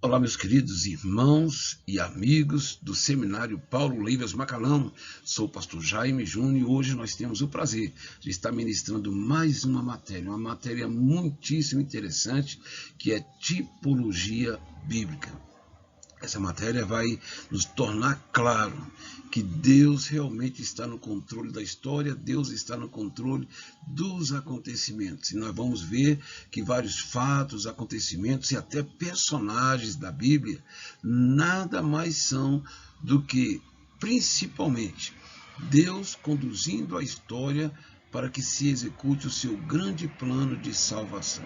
Olá, meus queridos irmãos e amigos do Seminário Paulo Leivas Macalão. Sou o pastor Jaime Júnior e hoje nós temos o prazer de estar ministrando mais uma matéria muitíssimo interessante, que é tipologia bíblica. Essa matéria vai nos tornar claro que Deus realmente está no controle da história, Deus está no controle dos acontecimentos. E nós vamos ver que vários fatos, acontecimentos e até personagens da Bíblia nada mais são do que, principalmente, Deus conduzindo a história para que se execute o seu grande plano de salvação.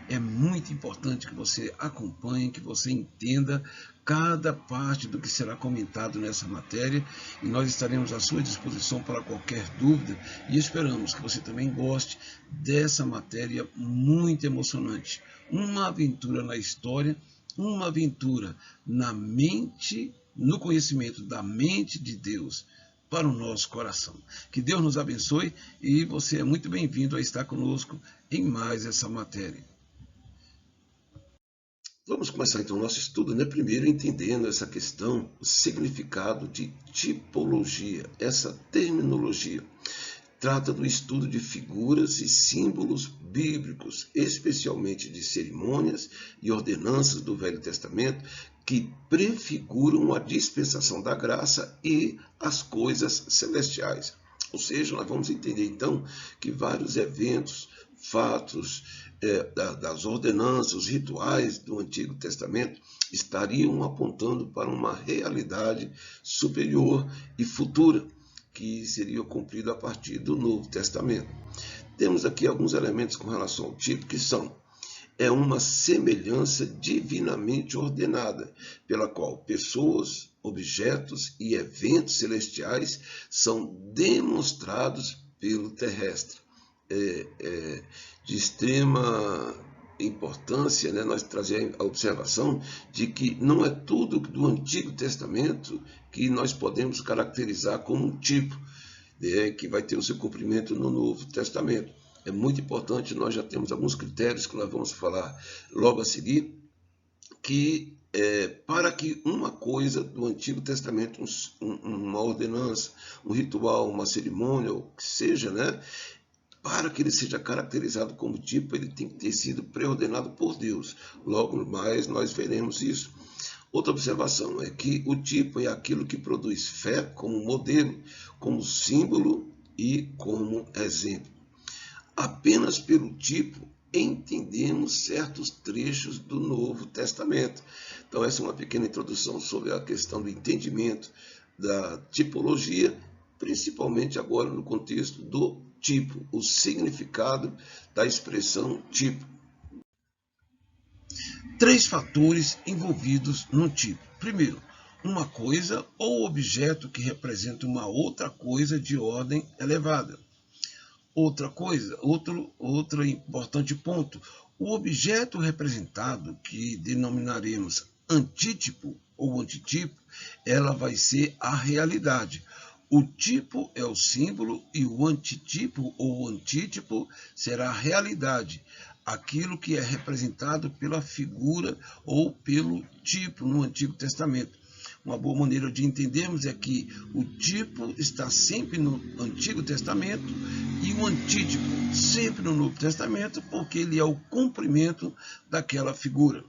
É muito importante que você acompanhe, que você entenda cada parte do que será comentado nessa matéria, e nós estaremos à sua disposição para qualquer dúvida, e esperamos que você também goste dessa matéria muito emocionante. Uma aventura na história, uma aventura na mente, no conhecimento da mente de Deus para o nosso coração. Que Deus nos abençoe e você é muito bem-vindo a estar conosco em mais essa matéria. Vamos começar então o nosso estudo, primeiro entendendo essa questão, o significado de tipologia, essa terminologia. Trata do estudo de figuras e símbolos bíblicos, especialmente de cerimônias e ordenanças do Velho Testamento, que prefiguram a dispensação da graça e as coisas celestiais. Ou seja, nós vamos entender então que vários eventos, fatos, das ordenanças, os rituais do Antigo Testamento estariam apontando para uma realidade superior e futura, que seria cumprido a partir do Novo Testamento. Temos aqui alguns elementos com relação ao tipo, que são uma semelhança divinamente ordenada, pela qual pessoas, objetos e eventos celestiais são demonstrados pelo terrestre. De extrema importância, nós trazemos a observação de que não é tudo do Antigo Testamento que nós podemos caracterizar como um tipo, que vai ter o seu cumprimento no Novo Testamento. É muito importante, nós já temos alguns critérios que nós vamos falar logo a seguir, que para que uma coisa do Antigo Testamento, uma ordenança, um ritual, uma cerimônia, ou que seja, para que ele seja caracterizado como tipo, ele tem que ter sido pré-ordenado por Deus. Logo mais nós veremos isso. Outra observação é que o tipo é aquilo que produz fé como modelo, como símbolo e como exemplo. Apenas pelo tipo entendemos certos trechos do Novo Testamento. Então essa é uma pequena introdução sobre a questão do entendimento da tipologia, principalmente agora no contexto do tipo, o significado da expressão tipo. 3 fatores envolvidos no tipo. Primeiro, uma coisa ou objeto que representa uma outra coisa de ordem elevada. Outro importante ponto, o objeto representado, que denominaremos antítipo ou antitipo, ela vai ser a realidade. O tipo é o símbolo e o antitipo ou antítipo será a realidade, aquilo que é representado pela figura ou pelo tipo no Antigo Testamento. Uma boa maneira de entendermos é que o tipo está sempre no Antigo Testamento e o antítipo sempre no Novo Testamento, porque ele é o cumprimento daquela figura.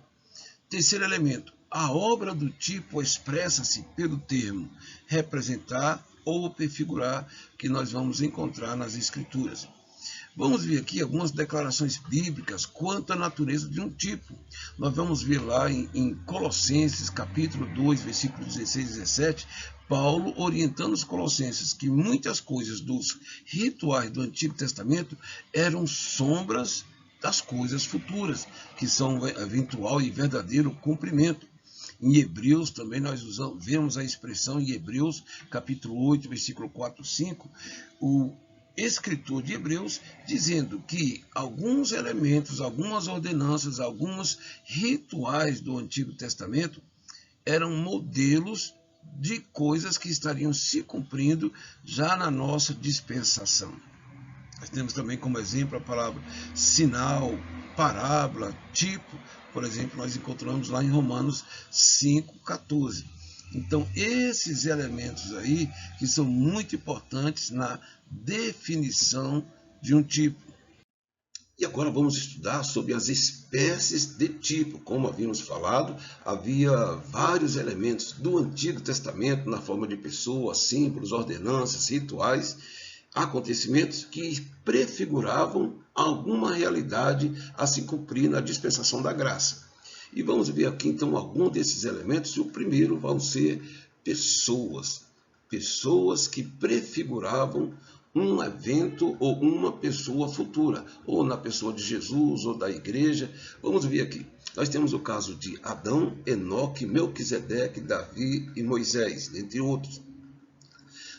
Terceiro elemento, a obra do tipo expressa-se pelo termo representar ou prefigurar, que nós vamos encontrar nas Escrituras. Vamos ver aqui algumas declarações bíblicas quanto à natureza de um tipo. Nós vamos ver lá em Colossenses, capítulo 2, versículos 16 e 17, Paulo orientando os colossenses que muitas coisas dos rituais do Antigo Testamento eram sombras das coisas futuras, que são eventual e verdadeiro cumprimento. Em Hebreus também nós vemos a expressão em Hebreus, capítulo 8, versículo 4 e 5, o escritor de Hebreus dizendo que alguns elementos, algumas ordenanças, alguns rituais do Antigo Testamento eram modelos de coisas que estariam se cumprindo já na nossa dispensação. Nós temos também como exemplo a palavra sinal, parábola, tipo, por exemplo, nós encontramos lá em Romanos 5,14. Então, esses elementos aí que são muito importantes na definição de um tipo. E agora vamos estudar sobre as espécies de tipo. Como havíamos falado, havia vários elementos do Antigo Testamento na forma de pessoas, símbolos, ordenanças, rituais, acontecimentos que prefiguravam alguma realidade a se cumprir na dispensação da graça. E vamos ver aqui então alguns desses elementos. E o primeiro vão ser pessoas. Pessoas que prefiguravam um evento ou uma pessoa futura, ou na pessoa de Jesus ou da igreja. Vamos ver aqui. Nós temos o caso de Adão, Enoque, Melquisedeque, Davi e Moisés, entre outros.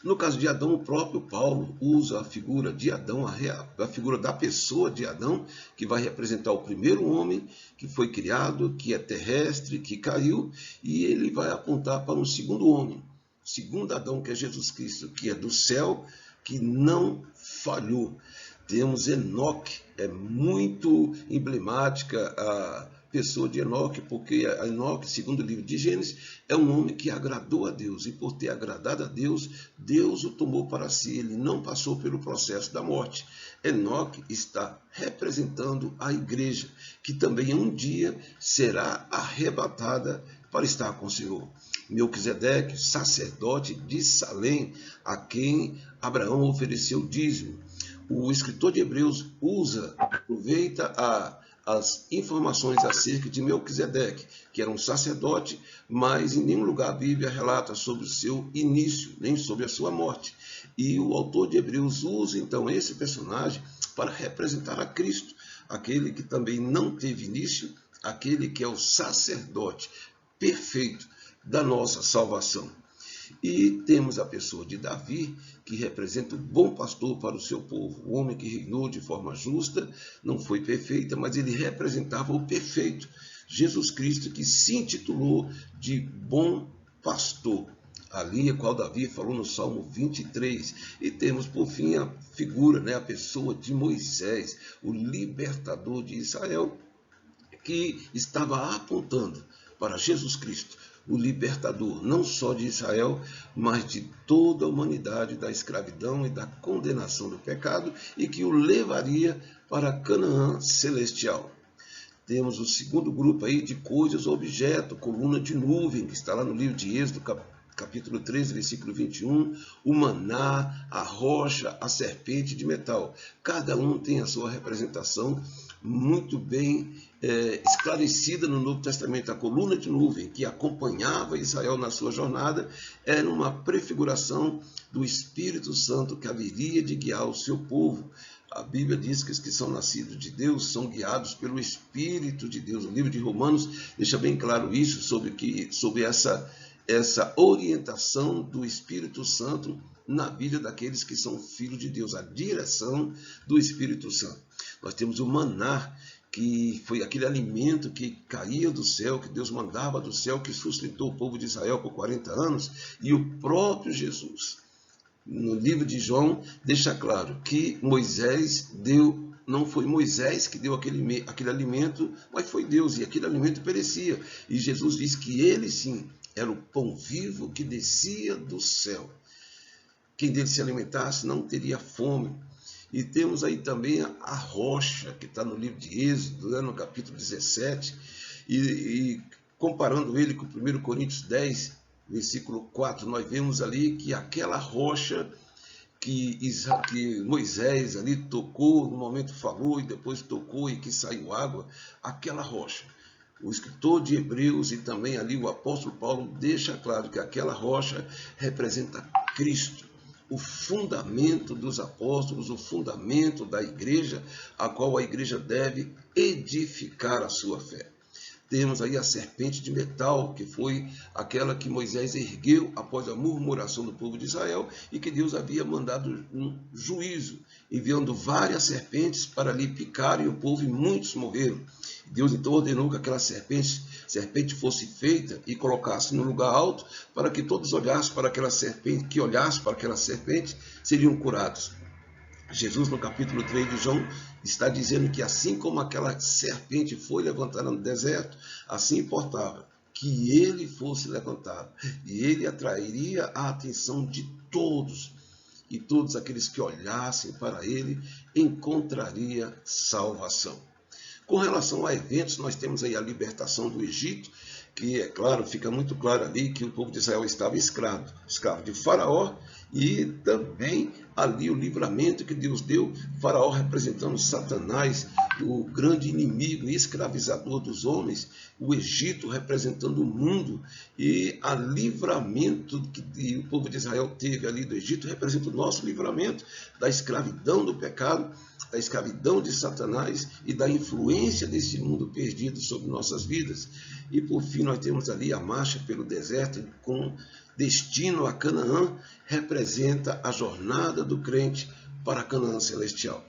No caso de Adão, o próprio Paulo usa a figura de Adão, a figura da pessoa de Adão, que vai representar o primeiro homem que foi criado, que é terrestre, que caiu, e ele vai apontar para um segundo homem, segundo Adão, que é Jesus Cristo, que é do céu, que não falhou. Temos Enoque, é muito emblemática a pessoa de Enoque, porque Enoque, segundo o livro de Gênesis, é um homem que agradou a Deus, e por ter agradado a Deus, Deus o tomou para si, ele não passou pelo processo da morte. Enoque está representando a igreja, que também um dia será arrebatada para estar com o Senhor. Melquisedeque, sacerdote de Salém, a quem Abraão ofereceu dízimo. O escritor de Hebreus aproveita as informações acerca de Melquisedeque, que era um sacerdote, mas em nenhum lugar a Bíblia relata sobre o seu início, nem sobre a sua morte. E o autor de Hebreus usa então esse personagem para representar a Cristo, aquele que também não teve início, aquele que é o sacerdote perfeito da nossa salvação. E temos a pessoa de Davi, que representa o bom pastor para o seu povo, o homem que reinou de forma justa, não foi perfeita, mas ele representava o perfeito, Jesus Cristo, que se intitulou de bom pastor, ali a qual Davi falou no Salmo 23. E temos, por fim, a figura, a pessoa de Moisés, o libertador de Israel, que estava apontando para Jesus Cristo, o libertador, não só de Israel, mas de toda a humanidade da escravidão e da condenação do pecado, e que o levaria para Canaã celestial. Temos o segundo grupo aí de coisas, objeto, coluna de nuvem, que está lá no livro de Êxodo, capítulo 13, versículo 21, o maná, a rocha, a serpente de metal. Cada um tem a sua representação muito bem esclarecida no Novo Testamento. A coluna de nuvem que acompanhava Israel na sua jornada era uma prefiguração do Espírito Santo que haveria de guiar o seu povo. A Bíblia diz que os que são nascidos de Deus são guiados pelo Espírito de Deus. O livro de Romanos deixa bem claro isso, sobre essa orientação do Espírito Santo na vida daqueles que são filhos de Deus, a direção do Espírito Santo. Nós temos o maná, que foi aquele alimento que caía do céu, que Deus mandava do céu, que sustentou o povo de Israel por 40 anos, e o próprio Jesus, no livro de João, deixa claro que Moisés deu, não foi Moisés que deu aquele alimento, mas foi Deus, e aquele alimento perecia. E Jesus diz que ele sim era o pão vivo que descia do céu. Quem dele se alimentasse não teria fome. E temos aí também a rocha, que está no livro de Êxodo, no capítulo 17, e comparando ele com 1 Coríntios 10, versículo 4, nós vemos ali que aquela rocha que Moisés ali tocou, no momento falou e depois tocou e que saiu água, aquela rocha. O escritor de Hebreus e também ali o apóstolo Paulo deixa claro que aquela rocha representa Cristo, o fundamento dos apóstolos, o fundamento da igreja, a qual a igreja deve edificar a sua fé. Temos aí a serpente de metal, que foi aquela que Moisés ergueu após a murmuração do povo de Israel e que Deus havia mandado um juízo, enviando várias serpentes para lhe picarem o povo e muitos morreram. Deus então ordenou que aquela serpente fosse feita e colocasse no lugar alto para que todos olhassem para aquela serpente, seriam curados. Jesus, no capítulo 3 de João, está dizendo que assim como aquela serpente foi levantada no deserto, assim importava que ele fosse levantado, e ele atrairia a atenção de todos, e todos aqueles que olhassem para ele encontraria salvação. Com relação a eventos, nós temos aí a libertação do Egito, que, é claro, fica muito claro ali que o povo de Israel estava escravo de Faraó, e também ali o livramento que Deus deu, Faraó representando Satanás, o grande inimigo e escravizador dos homens, o Egito representando o mundo, e a livramento que o povo de Israel teve ali do Egito representa o nosso livramento da escravidão do pecado, da escravidão de Satanás e da influência desse mundo perdido sobre nossas vidas. E por fim nós temos ali a marcha pelo deserto com destino a Canaã, representa a jornada do crente para Canaã celestial.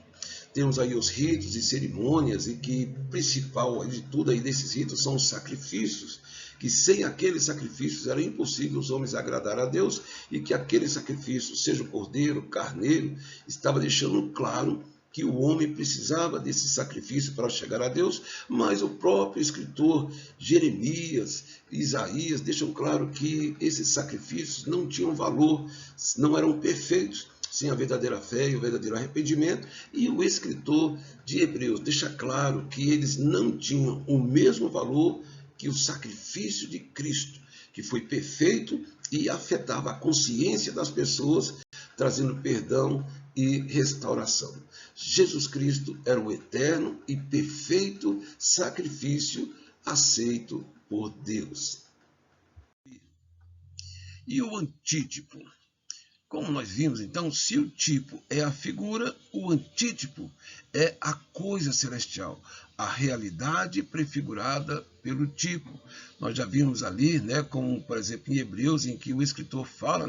Temos aí os ritos e cerimônias, e que principal de tudo aí desses ritos são os sacrifícios, que sem aqueles sacrifícios era impossível os homens agradar a Deus, e que aqueles sacrifícios, seja o cordeiro, o carneiro, estava deixando claro que o homem precisava desse sacrifício para chegar a Deus, mas o próprio escritor Jeremias, Isaías deixam claro que esses sacrifícios não tinham valor, não eram perfeitos, sem a verdadeira fé e o verdadeiro arrependimento, e o escritor de Hebreus deixa claro que eles não tinham o mesmo valor que o sacrifício de Cristo, que foi perfeito e afetava a consciência das pessoas, trazendo perdão e restauração. Jesus Cristo era o eterno e perfeito sacrifício aceito por Deus. E o antítipo? Como nós vimos, então, se o tipo é a figura, o antítipo é a coisa celestial, a realidade prefigurada pelo tipo. Nós já vimos ali, como por exemplo em Hebreus, em que o escritor fala,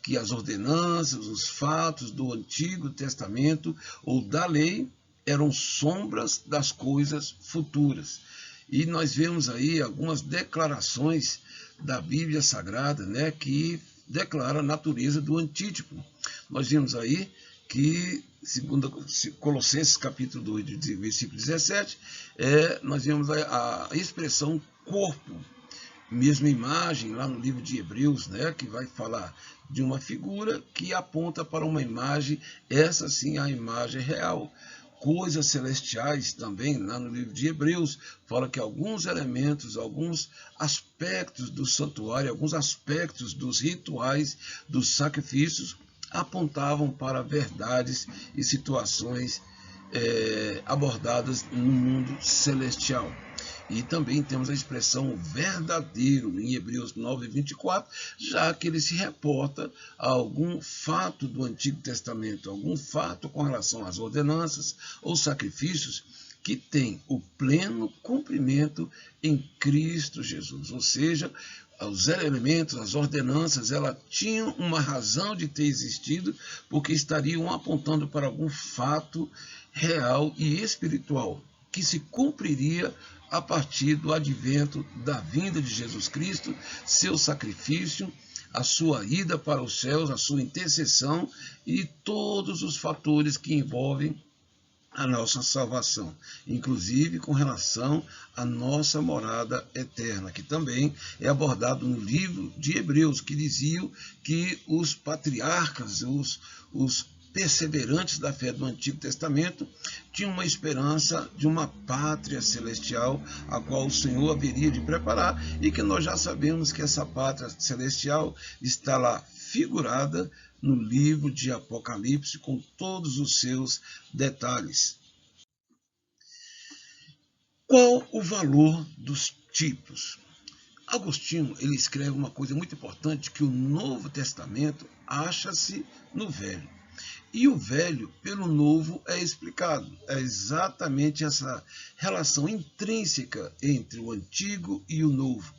que as ordenanças, os fatos do Antigo Testamento ou da lei eram sombras das coisas futuras. E nós vemos aí algumas declarações da Bíblia Sagrada, que declara a natureza do antítipo. Nós vimos aí que, segundo Colossenses capítulo 2, versículo 17, nós vemos a expressão corpo, mesma imagem lá no livro de Hebreus, que vai falar de uma figura que aponta para uma imagem, essa sim a imagem real. Coisas celestiais também, lá no livro de Hebreus, fala que alguns elementos, alguns aspectos do santuário, alguns aspectos dos rituais, dos sacrifícios, apontavam para verdades e situações abordadas no mundo celestial. E também temos a expressão verdadeiro em Hebreus 9, 24, já que ele se reporta a algum fato do Antigo Testamento, algum fato com relação às ordenanças ou sacrifícios que tem o pleno cumprimento em Cristo Jesus. Ou seja, os elementos, as ordenanças, elas tinham uma razão de ter existido, porque estariam apontando para algum fato real e espiritual que se cumpriria a partir do advento da vinda de Jesus Cristo, seu sacrifício, a sua ida para os céus, a sua intercessão e todos os fatores que envolvem a nossa salvação, inclusive com relação à nossa morada eterna, que também é abordado no livro de Hebreus, que diziam que os patriarcas, os perseverantes da fé do Antigo Testamento tinham uma esperança de uma pátria celestial, a qual o Senhor haveria de preparar, e que nós já sabemos que essa pátria celestial está lá figurada no livro de Apocalipse, com todos os seus detalhes. Qual o valor dos tipos? Agostinho, ele escreve uma coisa muito importante, que o Novo Testamento acha-se no Velho. E o velho, pelo novo, é explicado. É exatamente essa relação intrínseca entre o antigo e o novo.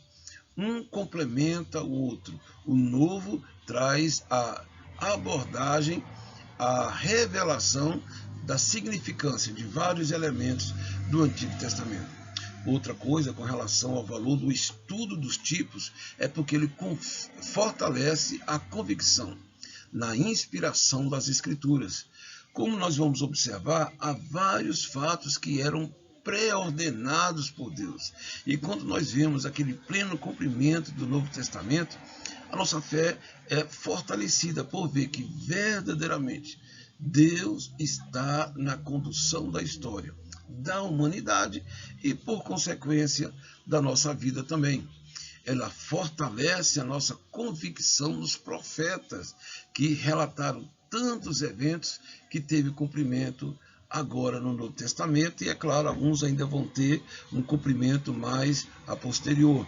Um complementa o outro. O novo traz a abordagem, a revelação da significância de vários elementos do Antigo Testamento. Outra coisa com relação ao valor do estudo dos tipos é porque ele fortalece a convicção na inspiração das Escrituras. Como nós vamos observar, há vários fatos que eram pré-ordenados por Deus. E quando nós vemos aquele pleno cumprimento do Novo Testamento, a nossa fé é fortalecida por ver que verdadeiramente Deus está na condução da história, da humanidade e, por consequência, da nossa vida também. Ela fortalece a nossa convicção nos profetas que relataram tantos eventos que teve cumprimento agora no Novo Testamento, e é claro, alguns ainda vão ter um cumprimento mais a posterior.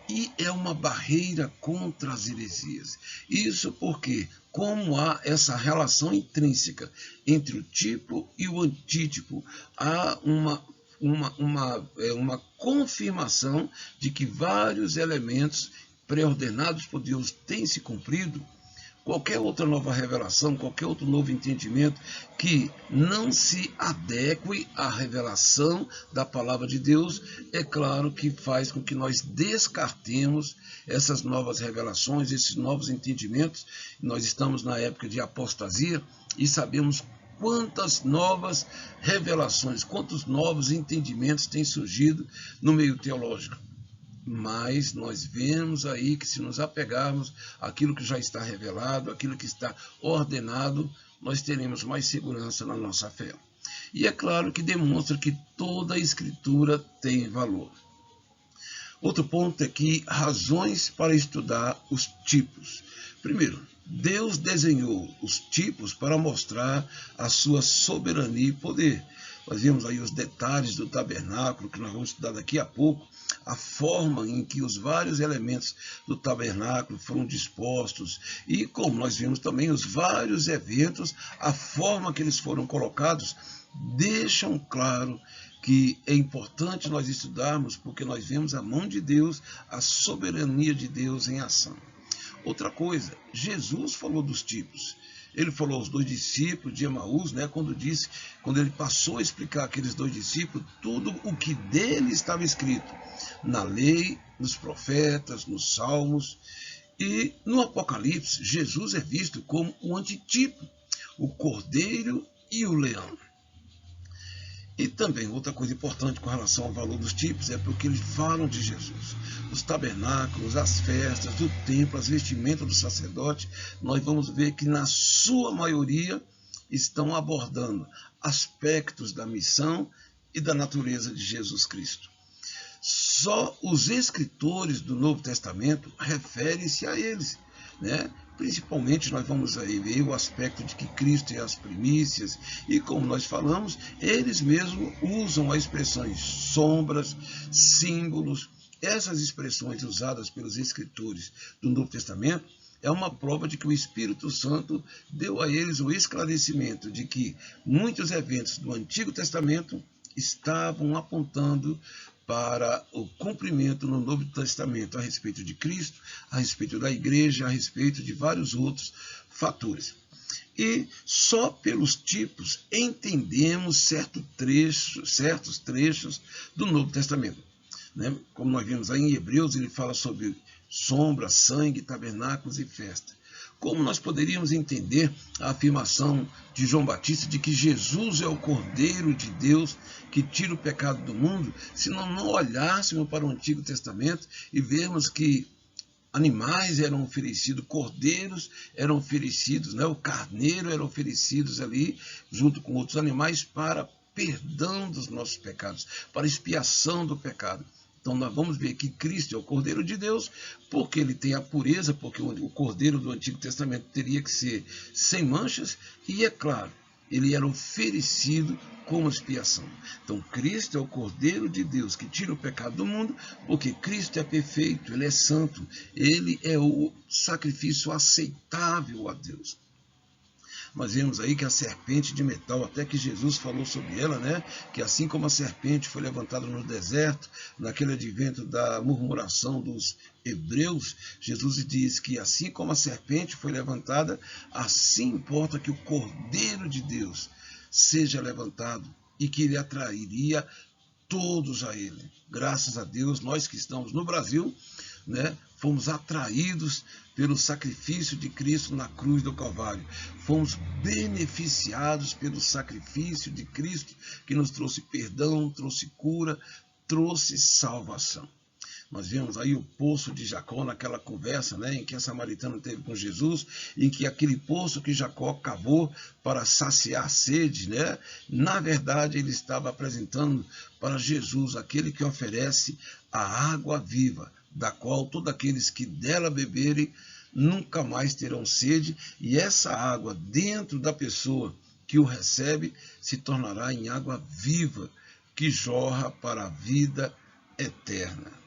E é uma barreira contra as heresias. Isso porque, como há essa relação intrínseca entre o tipo e o antítipo, há uma confirmação de que vários elementos pré-ordenados por Deus têm se cumprido. Qualquer outra nova revelação, qualquer outro novo entendimento que não se adeque à revelação da palavra de Deus, é claro que faz com que nós descartemos essas novas revelações, esses novos entendimentos. Nós estamos na época de apostasia e sabemos quantas novas revelações, quantos novos entendimentos têm surgido no meio teológico. Mas nós vemos aí que, se nos apegarmos àquilo que já está revelado, àquilo que está ordenado, nós teremos mais segurança na nossa fé. E é claro que demonstra que toda a Escritura tem valor. Outro ponto é que razões para estudar os tipos. Primeiro, Deus desenhou os tipos para mostrar a sua soberania e poder. Nós vemos aí os detalhes do tabernáculo, que nós vamos estudar daqui a pouco, a forma em que os vários elementos do tabernáculo foram dispostos e, como nós vimos também, os vários eventos, a forma que eles foram colocados, deixam claro que é importante nós estudarmos, porque nós vemos a mão de Deus, a soberania de Deus em ação. Outra coisa, Jesus falou dos tipos. Ele falou aos 2 discípulos de Emaús, quando ele passou a explicar àqueles 2 discípulos tudo o que dele estava escrito na lei, nos profetas, nos salmos. E no Apocalipse, Jesus é visto como o antitipo, o cordeiro e o leão. E também outra coisa importante com relação ao valor dos tipos é porque eles falam de Jesus. Os tabernáculos, as festas, o templo, as vestimentas do sacerdote, nós vamos ver que na sua maioria estão abordando aspectos da missão e da natureza de Jesus Cristo. Só os escritores do Novo Testamento referem-se a eles, Principalmente nós vamos aí ver o aspecto de que Cristo é as primícias e, como nós falamos, eles mesmos usam as expressões sombras, símbolos. Essas expressões usadas pelos escritores do Novo Testamento é uma prova de que o Espírito Santo deu a eles o esclarecimento de que muitos eventos do Antigo Testamento estavam apontando para o cumprimento no Novo Testamento a respeito de Cristo, a respeito da igreja, a respeito de vários outros fatores. E só pelos tipos entendemos certos trechos do Novo Testamento. Como nós vimos aí em Hebreus, ele fala sobre sombra, sangue, tabernáculos e festa. Como nós poderíamos entender a afirmação de João Batista de que Jesus é o Cordeiro de Deus que tira o pecado do mundo, se não olhássemos para o Antigo Testamento e vermos que animais eram oferecidos, cordeiros eram oferecidos, o carneiro era oferecidos ali, junto com outros animais, para perdão dos nossos pecados, para expiação do pecado. Então nós vamos ver que Cristo é o Cordeiro de Deus, porque ele tem a pureza, porque o Cordeiro do Antigo Testamento teria que ser sem manchas, e é claro, ele era oferecido como expiação. Então Cristo é o Cordeiro de Deus que tira o pecado do mundo, porque Cristo é perfeito, ele é santo, ele é o sacrifício aceitável a Deus. Nós vemos aí que a serpente de metal, até que Jesus falou sobre ela, que assim como a serpente foi levantada no deserto, naquele advento da murmuração dos hebreus, Jesus diz que assim como a serpente foi levantada, assim importa que o Cordeiro de Deus seja levantado e que ele atrairia todos a ele. Graças a Deus, nós que estamos no Brasil, né? Fomos atraídos pelo sacrifício de Cristo na cruz do Calvário. Fomos beneficiados pelo sacrifício de Cristo, que nos trouxe perdão, trouxe cura, trouxe salvação. Nós vemos aí o poço de Jacó naquela conversa, né, em que a samaritana teve com Jesus, em que aquele poço que Jacó cavou para saciar a sede, né, na verdade ele estava apresentando para Jesus aquele que oferece a água viva, da qual todos aqueles que dela beberem nunca mais terão sede, e essa água dentro da pessoa que o recebe se tornará em água viva, que jorra para a vida eterna.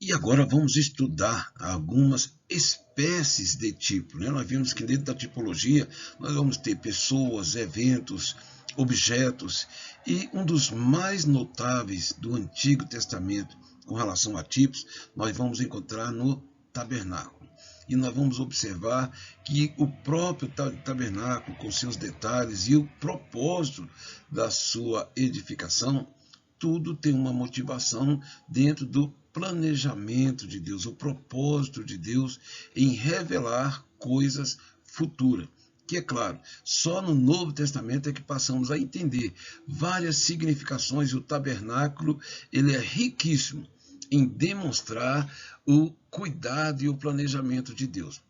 E agora vamos estudar algumas espécies de tipo, né? Nós vimos que dentro da tipologia nós vamos ter pessoas, eventos, objetos, e um dos mais notáveis do Antigo Testamento com relação a tipos, nós vamos encontrar no tabernáculo. E nós vamos observar que o próprio tabernáculo, com seus detalhes e o propósito da sua edificação, tudo tem uma motivação dentro do planejamento de Deus, o propósito de Deus em revelar coisas futuras. Que é claro, só no Novo Testamento é que passamos a entender várias significações, e o tabernáculo ele é riquíssimo em demonstrar o cuidado e o planejamento de Deus.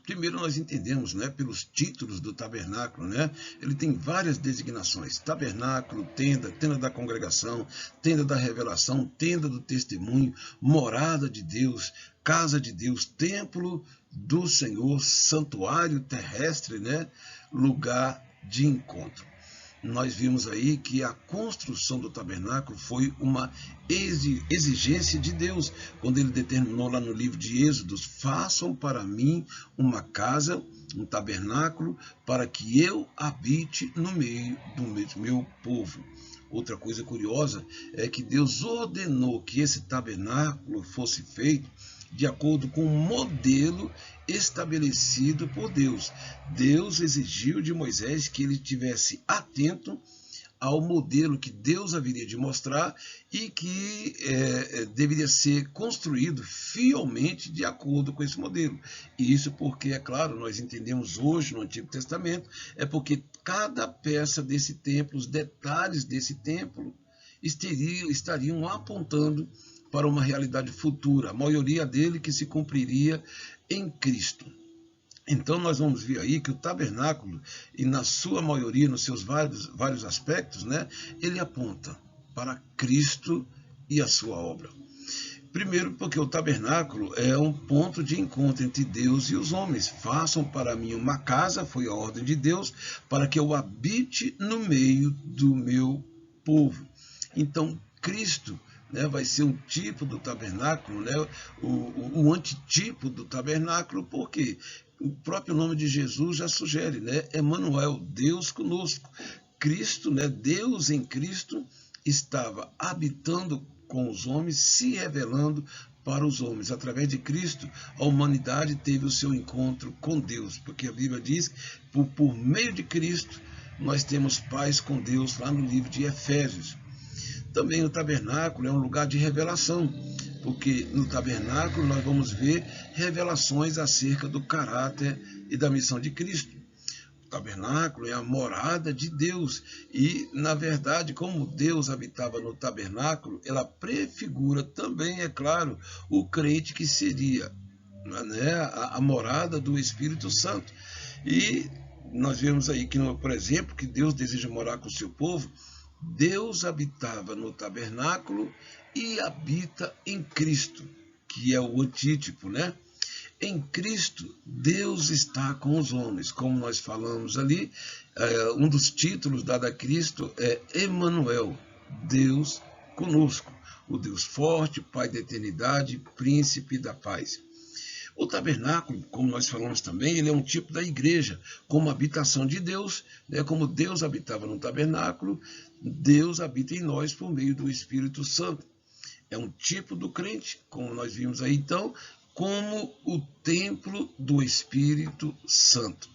Primeiro nós entendemos, né, pelos títulos do tabernáculo, né, ele tem várias designações: tabernáculo, tenda, tenda da congregação, tenda da revelação, tenda do testemunho, morada de Deus, casa de Deus, templo do Senhor, santuário terrestre, né, lugar de encontro. Nós vimos aí que a construção do tabernáculo foi uma exigência de Deus, quando ele determinou lá no livro de Êxodo: façam para mim uma casa, um tabernáculo, para que eu habite no meio do meu povo. Outra coisa curiosa é que Deus ordenou que esse tabernáculo fosse feito de acordo com um modelo estabelecido por Deus. Deus exigiu de Moisés que ele estivesse atento ao modelo que Deus haveria de mostrar e que deveria ser construído fielmente de acordo com esse modelo. E isso porque, é claro, nós entendemos hoje no Antigo Testamento, é porque cada peça desse templo, os detalhes desse templo, estariam apontando para uma realidade futura, a maioria dele que se cumpriria em Cristo. Então nós vamos ver aí que o tabernáculo, e na sua maioria, nos seus vários aspectos, né, ele aponta para Cristo e a sua obra. Primeiro, porque o tabernáculo é um ponto de encontro entre Deus e os homens. Façam para mim uma casa, foi a ordem de Deus, para que eu habite no meio do meu povo. Então, Cristo, né, vai ser um tipo do tabernáculo, né, o antitipo do tabernáculo, porque o próprio nome de Jesus já sugere, né, Emanuel, Deus conosco. Cristo, né, Deus em Cristo, estava habitando com os homens, se revelando para os homens. Através de Cristo, a humanidade teve o seu encontro com Deus, porque a Bíblia diz que por meio de Cristo nós temos paz com Deus, lá no livro de Efésios. Também o tabernáculo é um lugar de revelação, porque no tabernáculo nós vamos ver revelações acerca do caráter e da missão de Cristo. O tabernáculo é a morada de Deus e, na verdade, como Deus habitava no tabernáculo, ela prefigura também, é claro, o crente que seria, né, a morada do Espírito Santo. E nós vemos aí que, por exemplo, que Deus deseja morar com o seu povo. Deus habitava no tabernáculo e habita em Cristo, que é o antítipo, né? Em Cristo, Deus está com os homens. Como nós falamos ali, um dos títulos dado a Cristo é Emanuel, Deus conosco, o Deus forte, Pai da eternidade, Príncipe da paz. O tabernáculo, como nós falamos também, ele é um tipo da igreja, como habitação de Deus, né? Como Deus habitava no tabernáculo, Deus habita em nós por meio do Espírito Santo. É um tipo do crente, como nós vimos aí então, como o templo do Espírito Santo.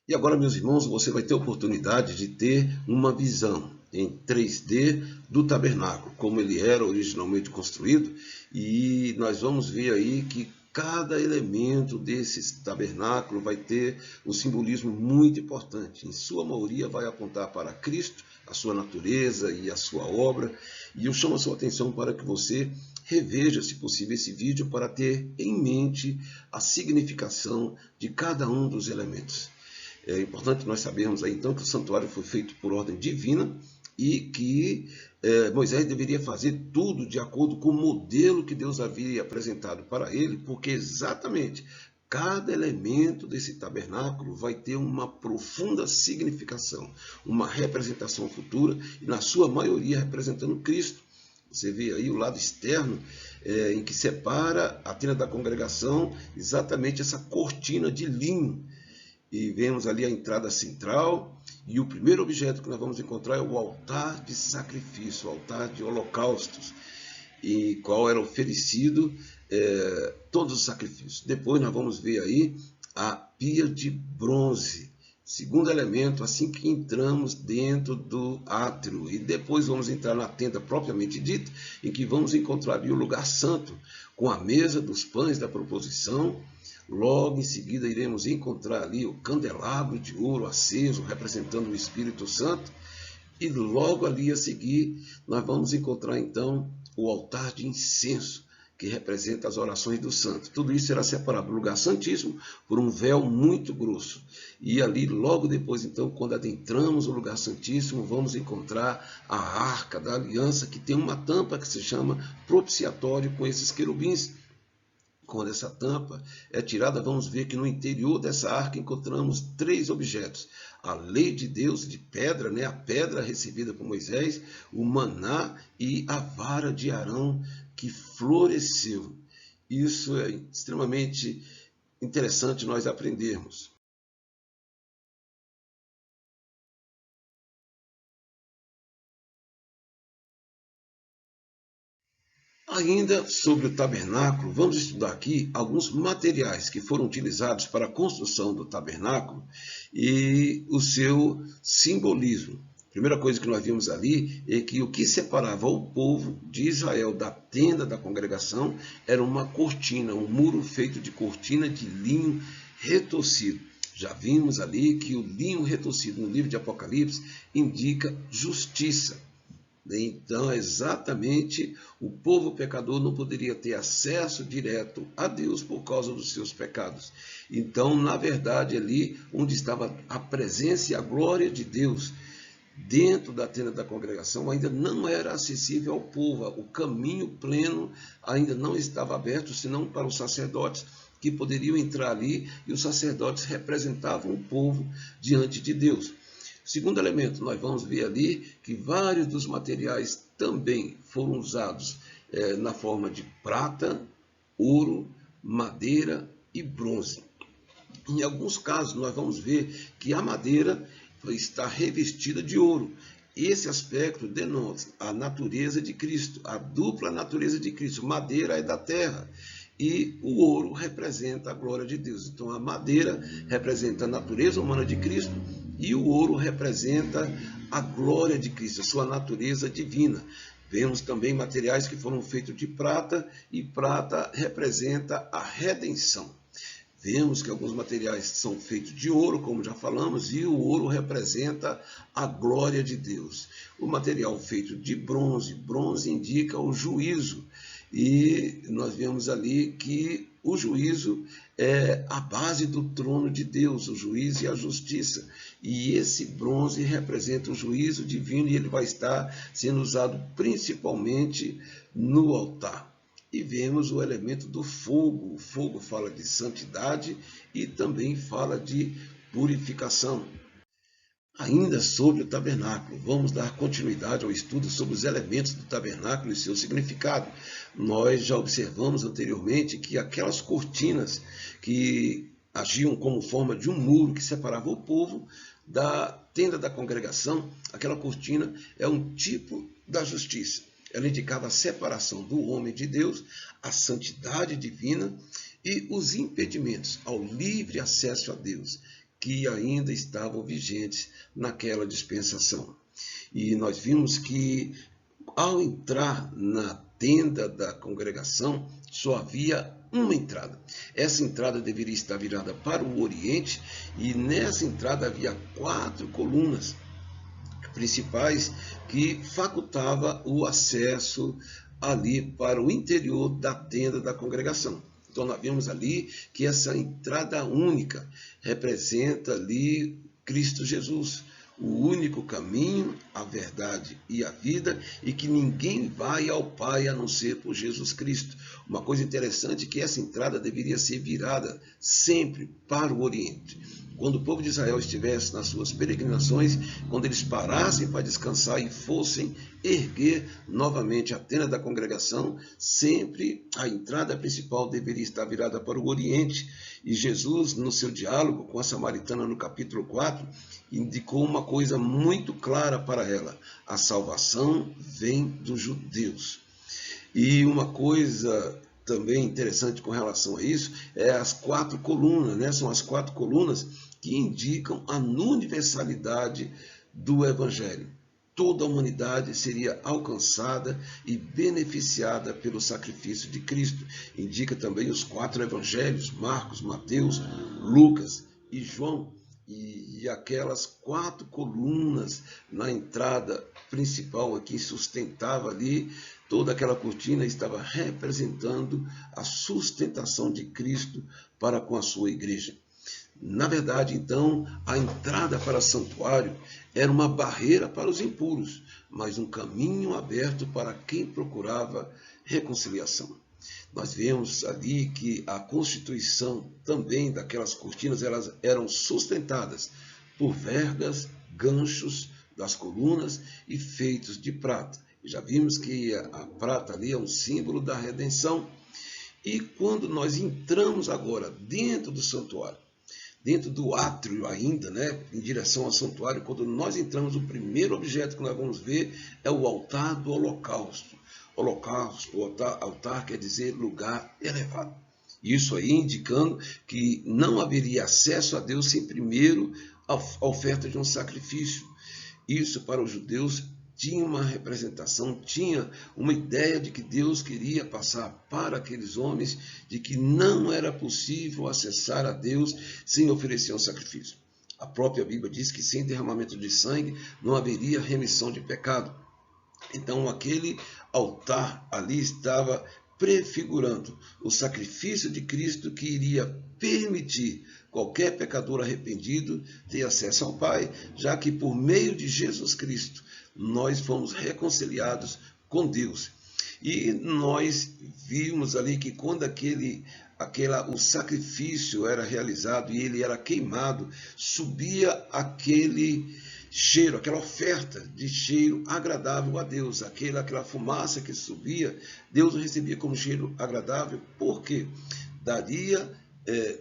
E agora, meus irmãos, você vai ter a oportunidade de ter uma visão. em 3D do tabernáculo, como ele era originalmente construído, e nós vamos ver aí que cada elemento desse tabernáculo vai ter um simbolismo muito importante. Em sua maioria vai apontar para Cristo, a sua natureza e a sua obra, e eu chamo a sua atenção para que você reveja, se possível, esse vídeo para ter em mente a significação de cada um dos elementos. É importante nós sabermos aí, então, que o santuário foi feito por ordem divina e que Moisés deveria fazer tudo de acordo com o modelo que Deus havia apresentado para ele, porque exatamente cada elemento desse tabernáculo vai ter uma profunda significação, uma representação futura, e na sua maioria representando Cristo. Você vê aí o lado externo, em que separa a tenda da congregação, exatamente essa cortina de linho. E vemos ali a entrada central, e o primeiro objeto que nós vamos encontrar é o altar de sacrifício, o altar de holocaustos, e qual era oferecido todos os sacrifícios. Depois nós vamos ver aí a pia de bronze, segundo elemento, assim que entramos dentro do átrio. E depois vamos entrar na tenda propriamente dita, em que vamos encontrar ali o lugar santo, com a mesa dos pães da proposição. Logo em seguida iremos encontrar ali o candelabro de ouro aceso, representando o Espírito Santo. E logo ali a seguir, nós vamos encontrar então o altar de incenso, que representa as orações dos santos. Tudo isso será separado do lugar santíssimo por um véu muito grosso. E ali, logo depois, então, quando adentramos o lugar santíssimo, vamos encontrar a arca da aliança, que tem uma tampa que se chama propiciatório com esses querubins. Quando essa tampa é tirada, vamos ver que no interior dessa arca encontramos 3 objetos. A lei de Deus de pedra, a pedra recebida por Moisés, o maná e a vara de Arão que floresceu. Isso é extremamente interessante nós aprendermos. Ainda sobre o tabernáculo, vamos estudar aqui alguns materiais que foram utilizados para a construção do tabernáculo e o seu simbolismo. A primeira coisa que nós vimos ali é que o que separava o povo de Israel da tenda da congregação era uma cortina, um muro feito de cortina de linho retorcido. Já vimos ali que o linho retorcido no livro de Apocalipse indica justiça. Então, exatamente, o povo pecador não poderia ter acesso direto a Deus por causa dos seus pecados. Então, na verdade, ali onde estava a presença e a glória de Deus, dentro da tenda da congregação, ainda não era acessível ao povo. O caminho pleno ainda não estava aberto, senão para os sacerdotes, que poderiam entrar ali, e os sacerdotes representavam o povo diante de Deus. Segundo elemento, nós vamos ver ali que vários dos materiais também foram usados na forma de prata, ouro, madeira e bronze. Em alguns casos, nós vamos ver que a madeira está revestida de ouro. Esse aspecto denota a natureza de Cristo, a dupla natureza de Cristo. Madeira é da terra e o ouro representa a glória de Deus. Então, a madeira representa a natureza humana de Cristo e o ouro representa a glória de Cristo, a sua natureza divina. Vemos também materiais que foram feitos de prata, e prata representa a redenção. Vemos que alguns materiais são feitos de ouro, como já falamos, e o ouro representa a glória de Deus. O material feito de bronze, bronze indica o juízo. E nós vemos ali que o juízo é a base do trono de Deus, o juízo e a justiça. E esse bronze representa o juízo divino, e ele vai estar sendo usado principalmente no altar. E vemos o elemento do fogo. O fogo fala de santidade e também fala de purificação. Ainda sobre o tabernáculo, vamos dar continuidade ao estudo sobre os elementos do tabernáculo e seu significado. Nós já observamos anteriormente que aquelas cortinas que agiam como forma de um muro que separava o povo da tenda da congregação, aquela cortina é um tipo da justiça. Ela indicava a separação do homem de Deus, a santidade divina e os impedimentos ao livre acesso a Deus, que ainda estavam vigentes naquela dispensação. E nós vimos que ao entrar na tenda da congregação, só havia uma entrada. Essa entrada deveria estar virada para o oriente, e nessa entrada havia 4 colunas principais que facultava o acesso ali para o interior da tenda da congregação. Então nós vemos ali que essa entrada única representa ali Cristo Jesus, o único caminho, a verdade e a vida, e que ninguém vai ao Pai a não ser por Jesus Cristo. Uma coisa interessante é que essa entrada deveria ser virada sempre para o Oriente. Quando o povo de Israel estivesse nas suas peregrinações, quando eles parassem para descansar e fossem erguer novamente a tenda da congregação, sempre a entrada principal deveria estar virada para o Oriente. E Jesus, no seu diálogo com a samaritana no capítulo 4, indicou uma coisa muito clara para ela: a salvação vem dos judeus. E uma coisa também interessante com relação a isso é as 4 colunas, né? São as 4 colunas que indicam a universalidade do Evangelho. Toda a humanidade seria alcançada e beneficiada pelo sacrifício de Cristo. Indica também os 4 evangelhos, Marcos, Mateus, Lucas e João. E aquelas 4 colunas na entrada principal aqui sustentava ali toda aquela cortina, estava representando a sustentação de Cristo para com a sua igreja. Na verdade, então, a entrada para o santuário era uma barreira para os impuros, mas um caminho aberto para quem procurava reconciliação. Nós vemos ali que a constituição também daquelas cortinas, elas eram sustentadas por vergas, ganchos das colunas e feitos de prata. Já vimos que a prata ali é um símbolo da redenção. E quando nós entramos agora dentro do santuário, dentro do átrio ainda, né, em direção ao santuário, quando nós entramos, o primeiro objeto que nós vamos ver é o altar do holocausto. Holocausto, altar quer dizer lugar elevado. Isso aí indicando que não haveria acesso a Deus sem primeiro a oferta de um sacrifício. Isso para os judeus tinha uma representação, tinha uma ideia de que Deus queria passar para aqueles homens, de que não era possível acessar a Deus sem oferecer um sacrifício. A própria Bíblia diz que sem derramamento de sangue não haveria remissão de pecado. Então aquele altar ali estava prefigurando o sacrifício de Cristo, que iria permitir qualquer pecador arrependido ter acesso ao Pai, já que por meio de Jesus Cristo nós fomos reconciliados com Deus. E nós vimos ali que quando o sacrifício era realizado e ele era queimado, subia aquele cheiro, aquela oferta de cheiro agradável a Deus, aquela fumaça que subia, Deus o recebia como cheiro agradável, porque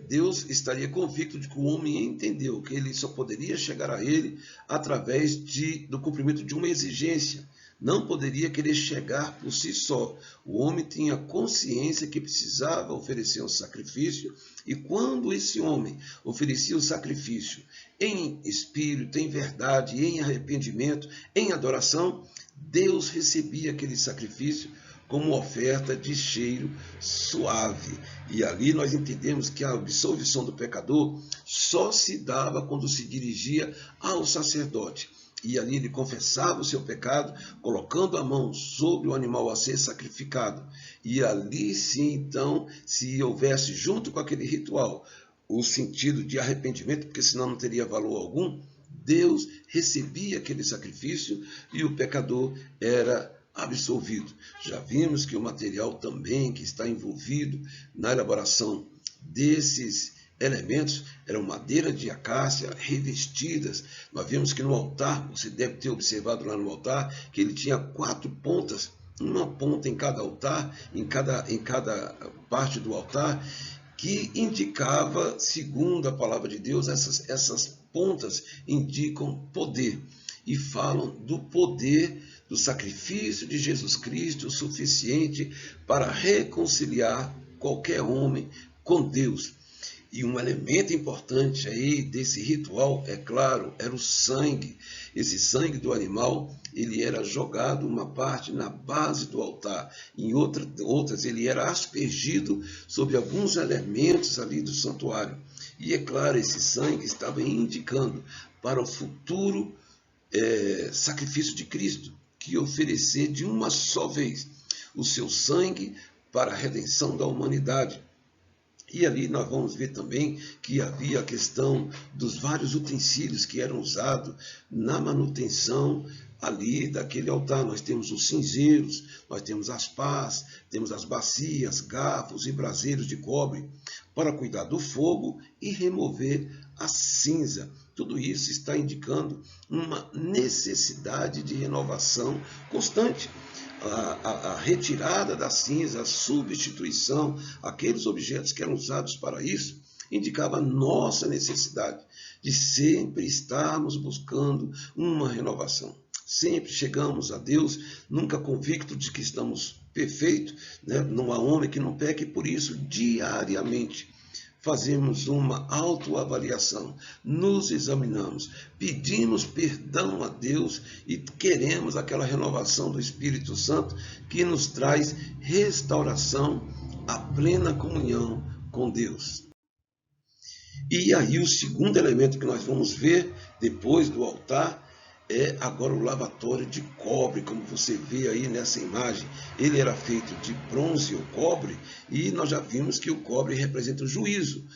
Deus estaria convicto de que o homem entendeu que ele só poderia chegar a ele através do cumprimento de uma exigência. Não poderia querer chegar por si só. O homem tinha consciência que precisava oferecer um sacrifício, e quando esse homem oferecia o sacrifício em espírito, em verdade, em arrependimento, em adoração, Deus recebia aquele sacrifício como oferta de cheiro suave. E ali nós entendemos que a absolvição do pecador só se dava quando se dirigia ao sacerdote. E ali ele confessava o seu pecado, colocando a mão sobre o animal a ser sacrificado. E ali sim, então, se houvesse junto com aquele ritual o sentido de arrependimento, porque senão não teria valor algum, Deus recebia aquele sacrifício e o pecador era absolvido. Já vimos que o material também que está envolvido na elaboração desses elementos eram madeira de acácia revestidas. Nós vimos que no altar, você deve ter observado lá no altar, que ele tinha 4 pontas, uma ponta em cada altar, em cada parte do altar, que indicava, segundo a palavra de Deus, essas pontas indicam poder e falam do poder do sacrifício de Jesus Cristo, o suficiente para reconciliar qualquer homem com Deus. E um elemento importante aí desse ritual, é claro, era o sangue. Esse sangue do animal, ele era jogado uma parte na base do altar, em outras ele era aspergido sobre alguns elementos ali do santuário. E é claro, esse sangue estava indicando para o futuro sacrifício de Cristo, que ia oferecer de uma só vez o seu sangue para a redenção da humanidade. E ali nós vamos ver também que havia a questão dos vários utensílios que eram usados na manutenção ali daquele altar. Nós temos os cinzeiros, nós temos as pás, temos as bacias, garfos e braseiros de cobre para cuidar do fogo e remover a cinza. Tudo isso está indicando uma necessidade de renovação constante. A retirada da cinza, a substituição, aqueles objetos que eram usados para isso, indicava a nossa necessidade de sempre estarmos buscando uma renovação. Sempre chegamos a Deus, nunca convicto de que estamos perfeitos, né? Não há homem que não peque, por isso, diariamente, fazemos uma autoavaliação, nos examinamos, pedimos perdão a Deus e queremos aquela renovação do Espírito Santo que nos traz restauração à plena comunhão com Deus. E aí o segundo elemento que nós vamos ver depois do altar é agora o lavatório de cobre, como você vê aí nessa imagem. Ele era feito de bronze ou cobre, e nós já vimos que o cobre representa o juízo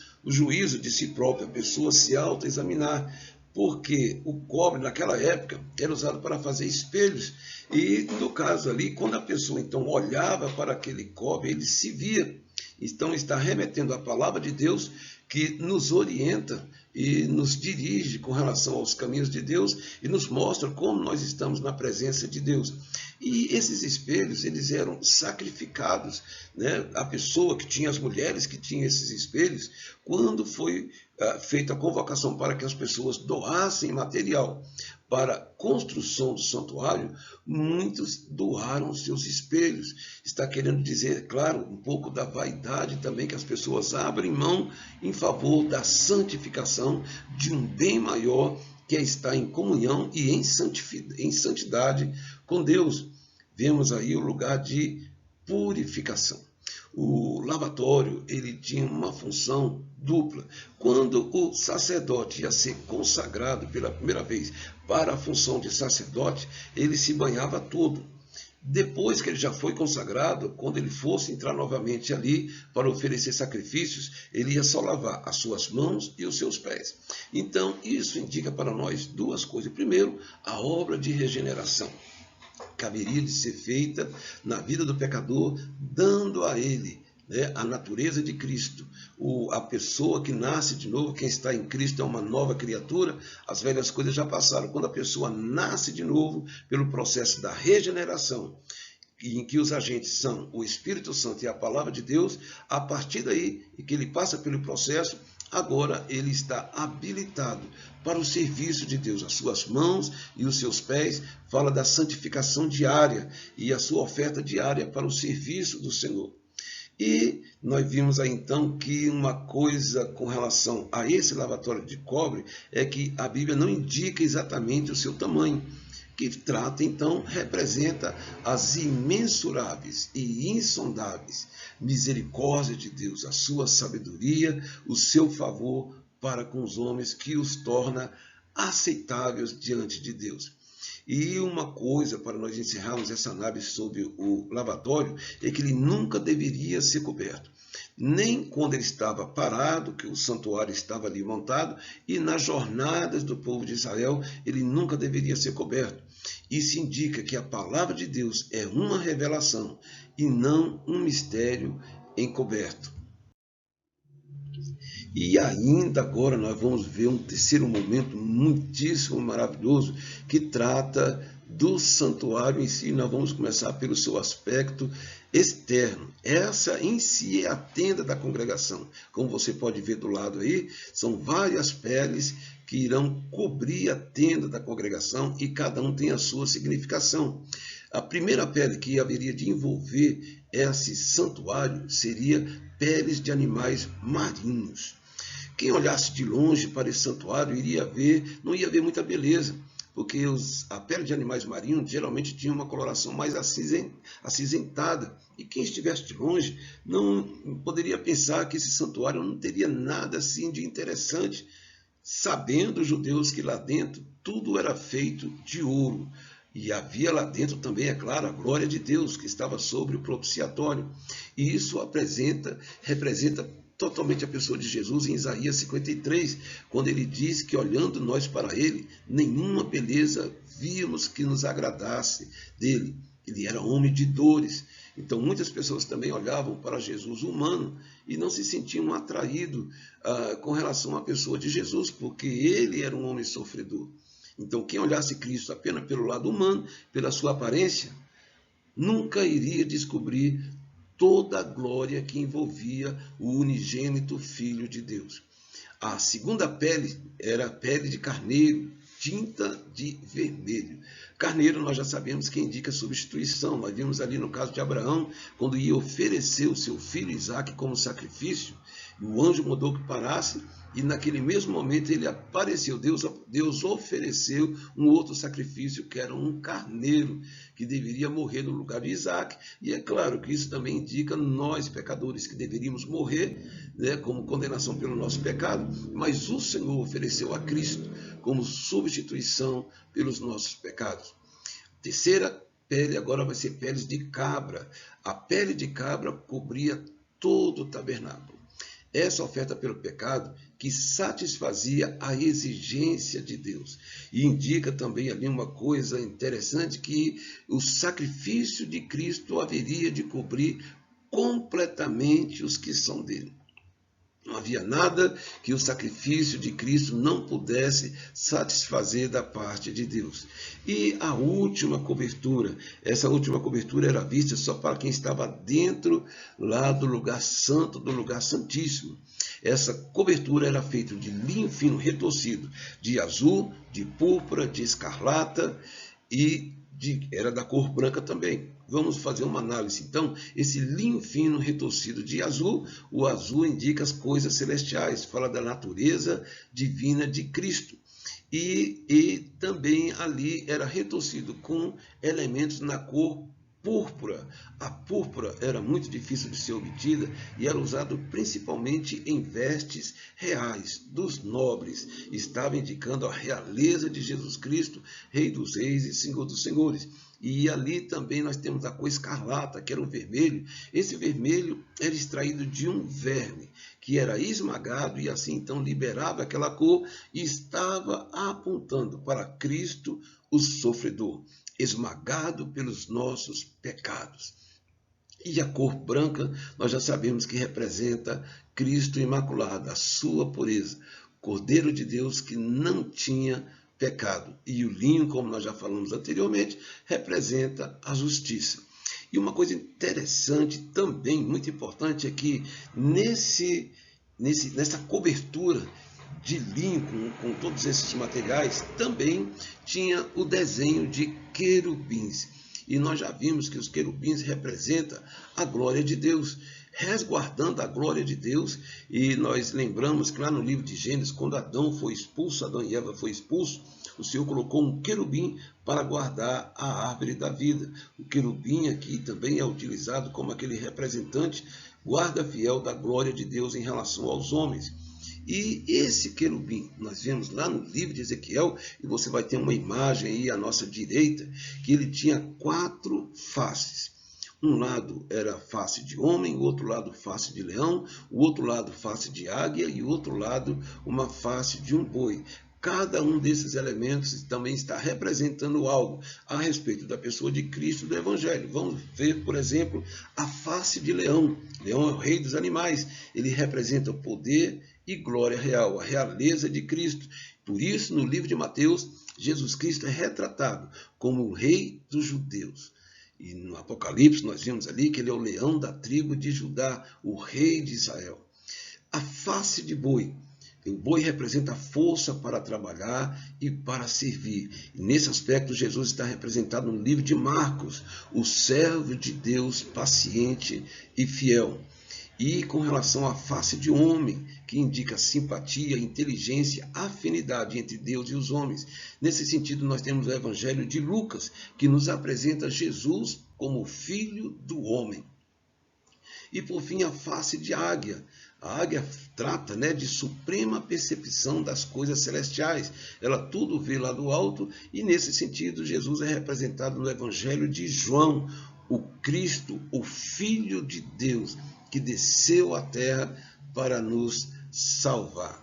de si própria, a pessoa se autoexaminar, porque o cobre naquela época era usado para fazer espelhos, e no caso ali, quando a pessoa então olhava para aquele cobre, ele se via. Então está remetendo à palavra de Deus, que nos orienta e nos dirige com relação aos caminhos de Deus e nos mostra como nós estamos na presença de Deus. E esses espelhos, eles eram sacrificados, né? A pessoa que tinha, as mulheres que tinham esses espelhos, quando foi feita a convocação para que as pessoas doassem material para a construção do santuário, muitos doaram seus espelhos. Está querendo dizer, claro, um pouco da vaidade também, que as pessoas abrem mão em favor da santificação de um bem maior, que é estar em comunhão e em santidade com Deus. Vemos aí o lugar de purificação. O lavatório, ele tinha uma função dupla. Quando o sacerdote ia ser consagrado pela primeira vez para a função de sacerdote, ele se banhava todo. Depois que ele já foi consagrado, quando ele fosse entrar novamente ali para oferecer sacrifícios, ele ia só lavar as suas mãos e os seus pés. Então, isso indica para nós duas coisas. Primeiro, a obra de regeneração caberia de ser feita na vida do pecador, dando a ele, né, a natureza de Cristo. A pessoa que nasce de novo, quem está em Cristo é uma nova criatura, as velhas coisas já passaram. Quando a pessoa nasce de novo pelo processo da regeneração, em que os agentes são o Espírito Santo e a Palavra de Deus, a partir daí, e que ele passa pelo processo, agora ele está habilitado para o serviço de Deus. As suas mãos e os seus pés fala da santificação diária e a sua oferta diária para o serviço do Senhor. E nós vimos aí então que uma coisa com relação a esse lavatório de cobre é que a Bíblia não indica exatamente o seu tamanho, que trata então, representa as imensuráveis e insondáveis misericórdias de Deus, a sua sabedoria, o seu favor para com os homens, que os torna aceitáveis diante de Deus. E uma coisa, para nós encerrarmos essa análise sobre o lavatório, é que ele nunca deveria ser coberto. Nem quando ele estava parado, que o santuário estava ali montado, e nas jornadas do povo de Israel, ele nunca deveria ser coberto. Isso indica que a palavra de Deus é uma revelação e não um mistério encoberto. E ainda agora nós vamos ver um terceiro momento muitíssimo maravilhoso que trata do santuário em si. Nós vamos começar pelo seu aspecto externo. Essa em si é a tenda da congregação. Como você pode ver do lado aí, são várias peles que irão cobrir a tenda da congregação e cada um tem a sua significação. A primeira pele que haveria de envolver esse santuário seria peles de animais marinhos. Quem olhasse de longe para esse santuário não ia ver muita beleza, porque a pele de animais marinhos geralmente tinha uma coloração mais acinzentada. E quem estivesse de longe não poderia pensar que esse santuário não teria nada assim de interessante, sabendo os judeus que lá dentro tudo era feito de ouro. E havia lá dentro também, é claro, a glória de Deus que estava sobre o propiciatório. E isso representa totalmente a pessoa de Jesus em Isaías 53, quando ele diz que olhando nós para ele, nenhuma beleza víamos que nos agradasse dele. Ele era homem de dores. Então muitas pessoas também olhavam para Jesus humano e não se sentiam atraídos com relação à pessoa de Jesus, porque ele era um homem sofredor. Então quem olhasse Cristo apenas pelo lado humano, pela sua aparência, nunca iria descobrir toda a glória que envolvia o unigênito Filho de Deus. A segunda pele era a pele de carneiro, tinta de vermelho. Carneiro, nós já sabemos que indica substituição. Nós vimos ali no caso de Abraão, quando ia oferecer o seu filho Isaque como sacrifício, e o anjo mandou que parasse, e naquele mesmo momento ele apareceu. Deus ofereceu um outro sacrifício, que era um carneiro, que deveria morrer no lugar de Isaque. E é claro que isso também indica nós, pecadores, que deveríamos morrer, né, como condenação pelo nosso pecado, mas o Senhor ofereceu a Cristo como substituição pelos nossos pecados. Terceira pele agora vai ser peles de cabra. A pele de cabra cobria todo o tabernáculo. Essa oferta pelo pecado que satisfazia a exigência de Deus. E indica também ali uma coisa interessante, que o sacrifício de Cristo haveria de cobrir completamente os que são dele. Não havia nada que o sacrifício de Cristo não pudesse satisfazer da parte de Deus. E a última cobertura, essa última cobertura era vista só para quem estava dentro lá do lugar santo, do lugar santíssimo. Essa cobertura era feita de linho fino retorcido, de azul, de púrpura, de escarlata e era da cor branca também. Vamos fazer uma análise, então. Esse linho fino retorcido de azul, o azul indica as coisas celestiais, fala da natureza divina de Cristo. E também ali era retorcido com elementos na cor púrpura. A púrpura era muito difícil de ser obtida e era usado principalmente em vestes reais dos nobres. Estava indicando a realeza de Jesus Cristo, Rei dos Reis e Senhor dos Senhores. E ali também nós temos a cor escarlata, que era o vermelho. Esse vermelho era extraído de um verme, que era esmagado e assim então liberava aquela cor e estava apontando para Cristo, o sofredor, esmagado pelos nossos pecados. E a cor branca, nós já sabemos que representa Cristo imaculado, a sua pureza, Cordeiro de Deus que não tinha pecado. E o linho, como nós já falamos anteriormente, representa a justiça. E uma coisa interessante também, muito importante, é que nessa cobertura de linho com todos esses materiais, também tinha o desenho de querubins. E nós já vimos que os querubins representam a glória de Deus, resguardando a glória de Deus. E nós lembramos que lá no livro de Gênesis, quando Adão e Eva foi expulso, o Senhor colocou um querubim para guardar a árvore da vida. O querubim aqui também é utilizado como aquele representante, guarda fiel da glória de Deus em relação aos homens. E esse querubim, nós vemos lá no livro de Ezequiel, e você vai ter uma imagem aí à nossa direita, que ele tinha 4 faces. Um lado era face de homem, o outro lado face de leão, o outro lado face de águia e o outro lado uma face de um boi. Cada um desses elementos também está representando algo a respeito da pessoa de Cristo do Evangelho. Vamos ver, por exemplo, a face de leão. Leão é o rei dos animais. Ele representa o poder e glória real, a realeza de Cristo. Por isso, no livro de Mateus, Jesus Cristo é retratado como o rei dos judeus. E no Apocalipse nós vimos ali que ele é o leão da tribo de Judá, o rei de Israel. A face de boi. O boi representa a força para trabalhar e para servir. E nesse aspecto, Jesus está representado no livro de Marcos, o servo de Deus paciente e fiel. E com relação à face de homem, que indica simpatia, inteligência, afinidade entre Deus e os homens. Nesse sentido, nós temos o Evangelho de Lucas, que nos apresenta Jesus como Filho do Homem. E por fim, a face de águia. A águia trata, de suprema percepção das coisas celestiais. Ela tudo vê lá do alto e, nesse sentido, Jesus é representado no Evangelho de João, o Cristo, o Filho de Deus, que desceu à terra para nos salvar.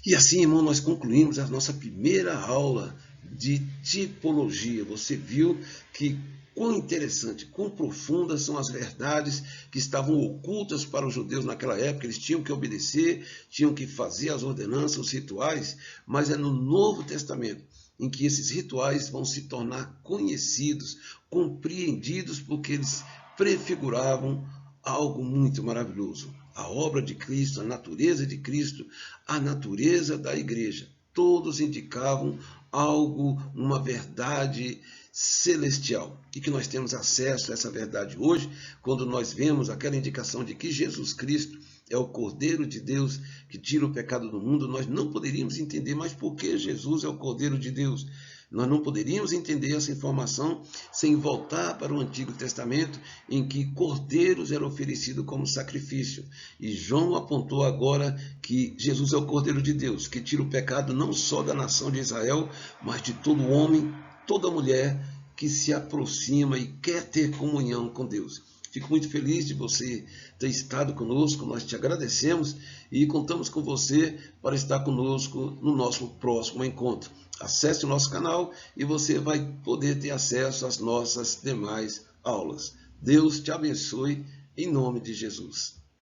E assim, irmão, nós concluímos a nossa primeira aula de tipologia. Você viu que quão interessante, quão profundas são as verdades que estavam ocultas para os judeus naquela época. Eles tinham que obedecer, tinham que fazer as ordenanças, os rituais, mas é no Novo Testamento em que esses rituais vão se tornar conhecidos, compreendidos, porque eles prefiguravam algo muito maravilhoso. A obra de Cristo, a natureza de Cristo, a natureza da igreja, todos indicavam algo, uma verdade celestial. E que nós temos acesso a essa verdade hoje, quando nós vemos aquela indicação de que Jesus Cristo é o Cordeiro de Deus que tira o pecado do mundo. Nós não poderíamos entender, mas por que Jesus é o Cordeiro de Deus? Nós não poderíamos entender essa informação sem voltar para o Antigo Testamento, em que cordeiros eram oferecidos como sacrifício. E João apontou agora que Jesus é o Cordeiro de Deus, que tira o pecado não só da nação de Israel, mas de todo homem, toda mulher que se aproxima e quer ter comunhão com Deus. Fico muito feliz de você ter estado conosco, nós te agradecemos e contamos com você para estar conosco no nosso próximo encontro. Acesse o nosso canal e você vai poder ter acesso às nossas demais aulas. Deus te abençoe em nome de Jesus.